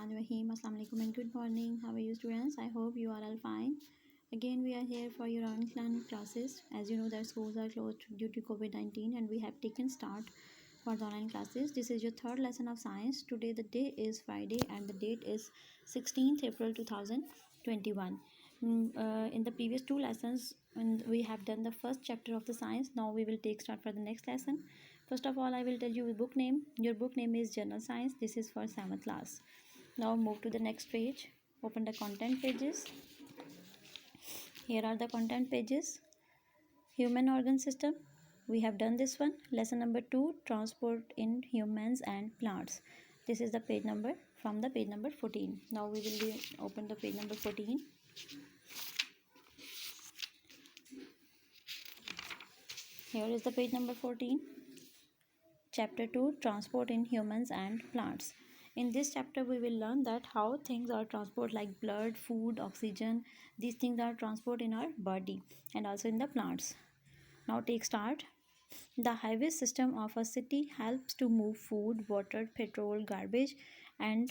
Bismillahirrahmanirrahim. Assalamu alaikum and good morning. How are you students? I hope you are all fine. Again, we are here for your online classes. As you know that schools are closed due to COVID-19 and we have taken start for the online classes. This is your third lesson of science. Today the day is Friday and the date is 16th April 2021. In the previous two lessons, we have done the first chapter of the science. Now we will take start for the next lesson. First of all, I will tell you the book name. Your book name is General Science. This is for 7th class. Now move to the next page. Open the content pages. Here are the content pages. Human organ system. We have done this one. Lesson number 2, transport in humans and plants. This is the page number from the page number 14. Now we will open the page number 14. Here is the page number 14. Chapter 2, transport in humans and plants. In this chapter we will learn that how things are transport like blood, food, oxygen. These things are transport in our body and also in the plants. Now take start. The highway system of a city helps to move food, water, petrol, garbage and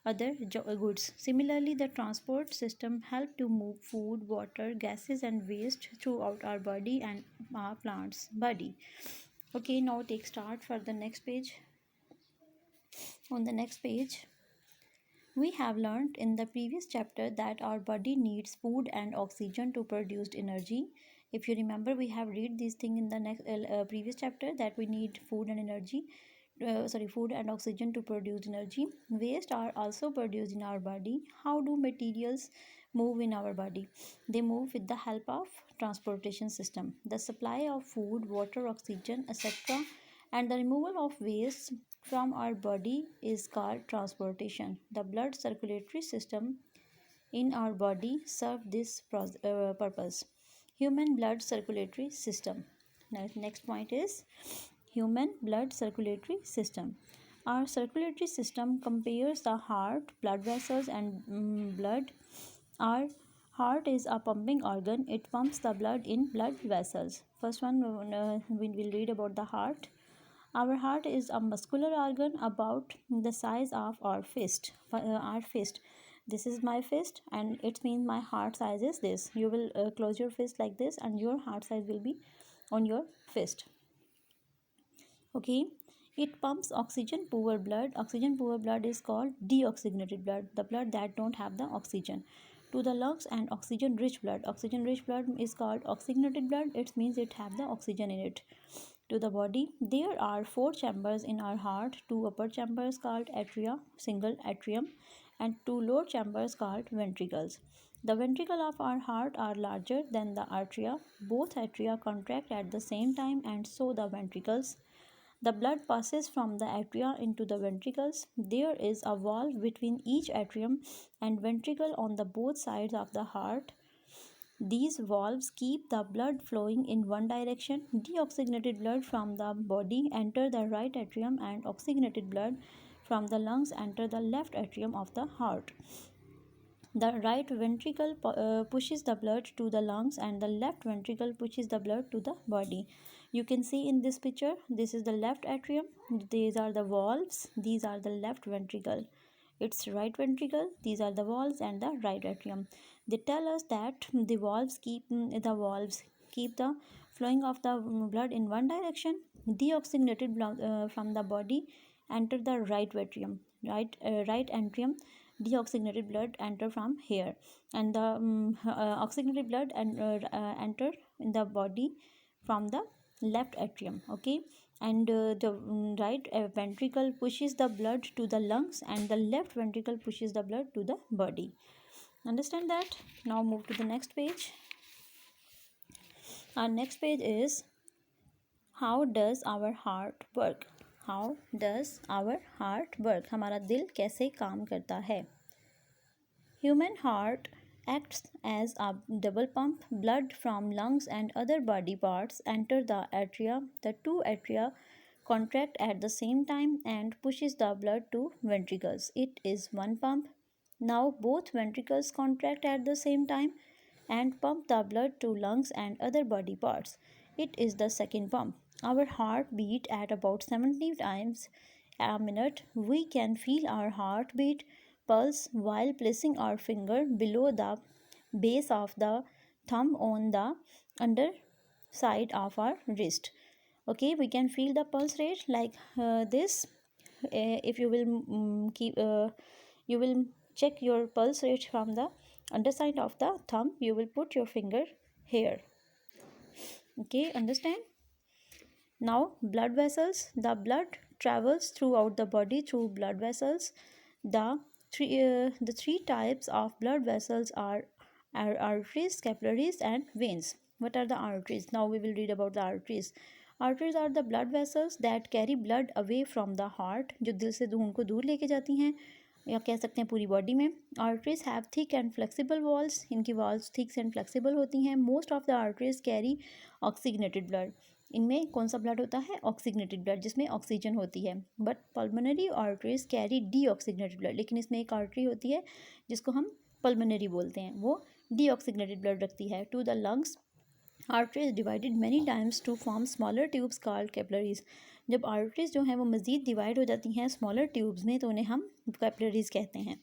other goods. Similarly, the transport system helps to move food, water, gases and waste throughout our body and our plants body. Okay, now take start for the next page. On the next page, we have learned in the previous chapter that our body needs food and oxygen to produce energy. If you remember, we have read this thing in the next previous chapter that we need food and energy. Food and oxygen to produce energy. Waste are also produced in our body. How do materials move in our body? They move with the help of transportation system. The supply of food, water, oxygen, etc. and the removal of waste from our body is called transportation. The blood circulatory system in our body serve this purpose. Human blood circulatory system. Now, next point is human blood circulatory system. Our circulatory system compares the heart, blood vessels and blood. Our heart is a pumping organ. It pumps the blood in blood vessels. First one, we will read about the heart. Our heart is a muscular organ about the size of our fist. This is my fist and it means my heart size is this. You will close your fist like this and your heart size will be on your fist. Okay, it pumps oxygen poor blood. Oxygen poor blood is called deoxygenated blood, the blood that don't have the oxygen, to the lungs, and oxygen rich blood. Oxygen rich blood is called oxygenated blood. It means it have the oxygen in it. To the body, there are 4 chambers in our heart. 2 upper chambers called atria, single atrium, and 2 lower chambers called ventricles. The ventricle of our heart are larger than the atria. Both atria contract at the same time and so the ventricles. The blood passes from the atria into the ventricles. There is a valve between each atrium and ventricle on the both sides of the heart. These valves keep the blood flowing in one direction. Deoxygenated blood from the body enter the right atrium and oxygenated blood from the lungs enter the left atrium of the heart. The right ventricle pushes the blood to the lungs and the left ventricle pushes the blood to the body. You can see in this picture, this is the left atrium. These are the valves. These are the left ventricle. It's right ventricle. These are the valves and the right atrium. They tell us that the valves keep the flowing of the blood in one direction. Deoxygenated blood from the body enter the right atrium. Right atrium. Deoxygenated blood enter from here, and the oxygenated blood enter in the body from the left atrium. Okay, and the right ventricle pushes the blood to the lungs and the left ventricle pushes the blood to the body. Understand that? Now move to the next page. Our next page is how does our heart work? How does our heart work? हमारा दिल कैसे काम करता है? Human heart acts as a double pump. Blood from lungs and other body parts enter the atria. The 2 atria contract at the same time and pushes the blood to ventricles. It is one pump. Now both ventricles contract at the same time and pump the blood to lungs and other body parts. It is the second pump. Our heart beat at about 70 times a minute. We can feel our heartbeat pulse while placing our finger below the base of the thumb on the underside of our wrist. Okay, we can feel the pulse rate like this. If you will you will check your pulse rate from the underside of the thumb. You will put your finger here. Okay, understand? Now, blood vessels. The blood travels throughout the body through blood vessels. The three types of blood vessels are arteries, capillaries, and veins. What are the arteries? Now we will read about the arteries. Arteries are the blood vessels that carry blood away from the heart, जो दिल से खून को दूर लेके जाती हैं, या कह सकते हैं पूरी बॉडी में. Arteries have thick and flexible walls. इनकी वॉल्स थिक एंड फ्लेक्सिबल होती हैं. Most of the arteries carry oxygenated blood. इनमें कौन सा ब्लड होता है? ऑक्सीजनेटेड ब्लड, जिसमें ऑक्सीजन होती है. But pulmonary arteries carry deoxygenated blood. लेकिन इसमें एक आर्टरी होती है जिसको हम पल्मोनरी बोलते हैं, वो डीऑक्सीजनेटेड ब्लड रखती है. To the lungs, arteries divided many times to form smaller tubes called capillaries. जब आर्टरीज जो हैं वो मज़ीद डिवाइड हो जाती हैं स्मॉलर ट्यूब्स में, तो उन्हें हम कैपिलरीज कहते हैं.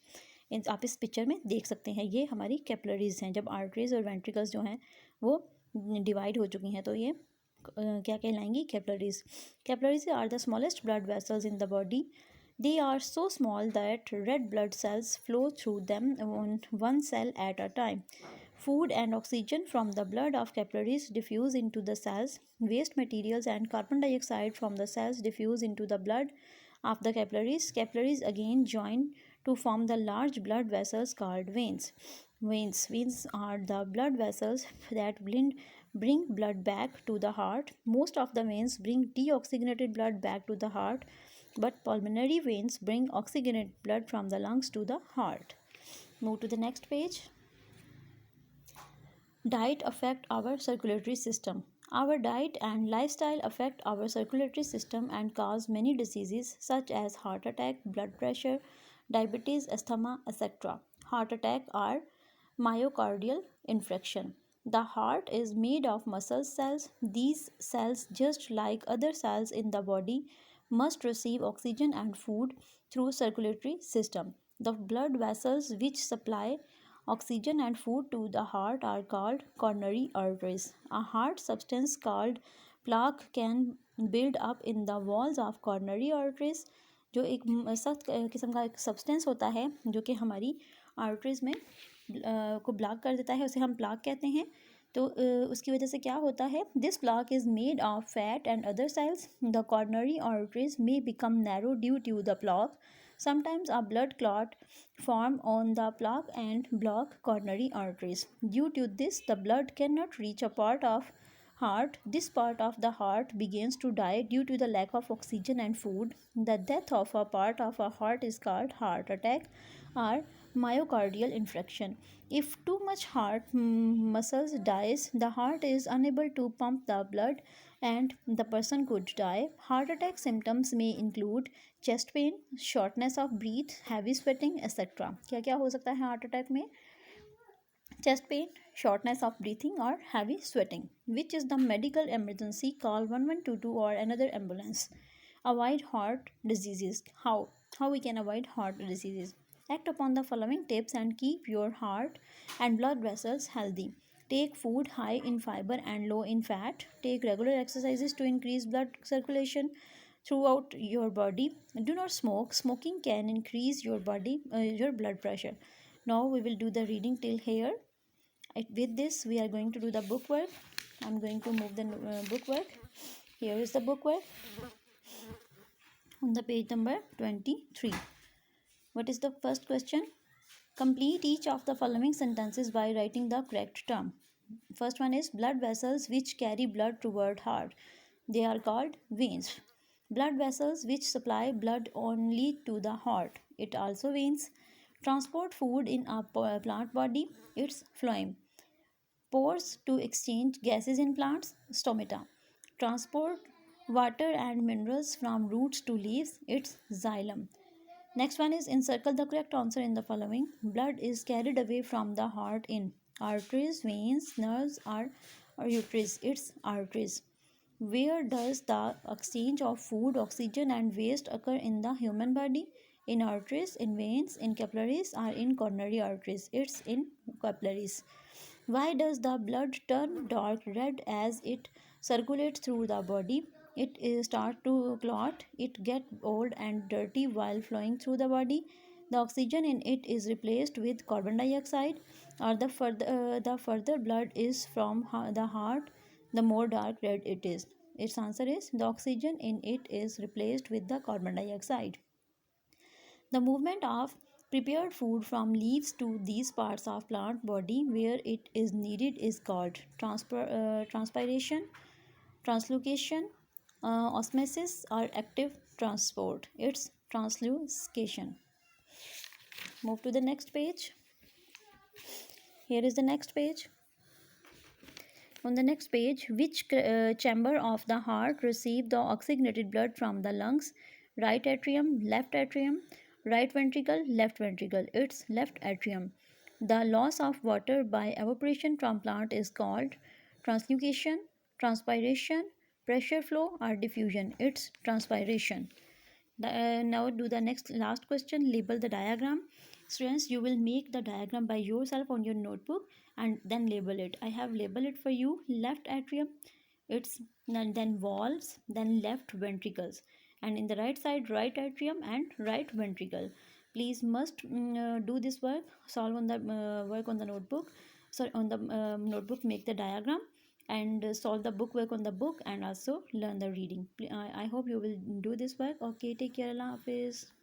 आप इस पिक्चर में देख सकते हैं, ये हमारी कैपिलरीज हैं. जब आर्टरीज और वेंट्रिकल्स जो हैं वो डिवाइड हो चुकी हैं, तो ये क्या कहलाएंगी? Capillaries. Capillaries are the smallest blood vessels in the body. They are so small that red blood cells flow through them on one cell at a time. Food and oxygen from the blood of capillaries diffuse into the cells. Waste materials and carbon dioxide from the cells diffuse into the blood of the capillaries. Capillaries again join to form the large blood vessels called veins. Veins are the blood vessels that bring blood back to the heart. Most of the veins bring deoxygenated blood back to the heart, but pulmonary veins bring oxygenated blood from the lungs to the heart. Move to the next page. Diet affect our circulatory system. Our diet and lifestyle affect our circulatory system and cause many diseases such as heart attack, blood pressure, diabetes, asthma, etc. Heart attack are myocardial infarction. The heart is made of muscle cells. These cells, just like other cells in the body, must receive oxygen and food through circulatory system. The blood vessels which supply oxygen and food to the heart are called coronary arteries. A hard substance called plaque can build up in the walls of coronary arteries. जो एक सख्त किस्म का एक substance होता है जो कि हमारी आर्टरीज में को ब्लॉक कर देता है, उसे हम प्लाक कहते हैं. तो उसकी वजह से क्या होता है? This plaque is made of fat and other cells. The coronary arteries may become narrow due to the plaque. Sometimes a blood clot form on the plaque and block coronary arteries. Due to this, the blood cannot reach a part of heart. This part of the heart begins to die due to the lack of oxygen and food. The death of a part of a heart is called heart attack or myocardial infarction. If too much heart muscles dies, the heart is unable to pump the blood and the person could die. Heart attack symptoms may include chest pain, shortness of breath, heavy sweating, etc. क्या क्या हो सकता है heart attack में? Chest pain, shortness of breathing, or heavy sweating. Which is the medical emergency? Call 1122 or another ambulance. Avoid heart diseases. How we can avoid heart diseases? Act upon the following tips and keep your heart and blood vessels healthy. Take food high in fiber and low in fat. Take regular exercises to increase blood circulation throughout your body. Do not smoke. Smoking can increase your blood pressure. Now we will do the reading till here. With this, we are going to do the book work. I'm going to move the book work. Here is the book work on the page number 23. What is the first question? Complete each of the following sentences by writing the correct term. First one is blood vessels which carry blood toward heart. They are called veins. Blood vessels which supply blood only to the heart. It also veins. Transport food in a plant body. It's phloem. Pores to exchange gases in plants. Stomata. Transport water and minerals from roots to leaves. It's xylem. Next one is encircle the correct answer in the following. Blood is carried away from the heart in arteries, veins, nerves, or uterus. It's arteries. Where does the exchange of food, oxygen, and waste occur in the human body? in arteries, in veins, in capillaries, or in coronary arteries. It's in capillaries. Why does the blood turn dark red as it circulates through the body? It start to clot, it get old and dirty while flowing through the body. The oxygen in it is replaced with carbon dioxide, or the further blood is from the heart, the more dark red it is. Its answer is the oxygen in it is replaced with the carbon dioxide. The movement of prepared food from leaves to these parts of plant body where it is needed is called transpiration, translocation, osmosis, or active transport. It's translocation. Move to the next page. Here is the next page. On the next page, which chamber of the heart receive the oxygenated blood from the lungs? Right atrium, right ventricle, left ventricle. It's left atrium. The loss of water by evaporation from plant is called translocation, transpiration, pressure flow, or diffusion. It's transpiration. Now do the next last question. Label the diagram. Students, you will make the diagram by yourself on your notebook and then label it. I have labeled it for you. Left atrium, it's then valves, then left ventricles, and in the right side, right atrium and right ventricle. Please must do this work. Solve on the work on the notebook. So on the notebook, make the diagram and solve the book work on the book, and also learn the reading. I hope you will do this work. Okay, take care. Allah Hafiz.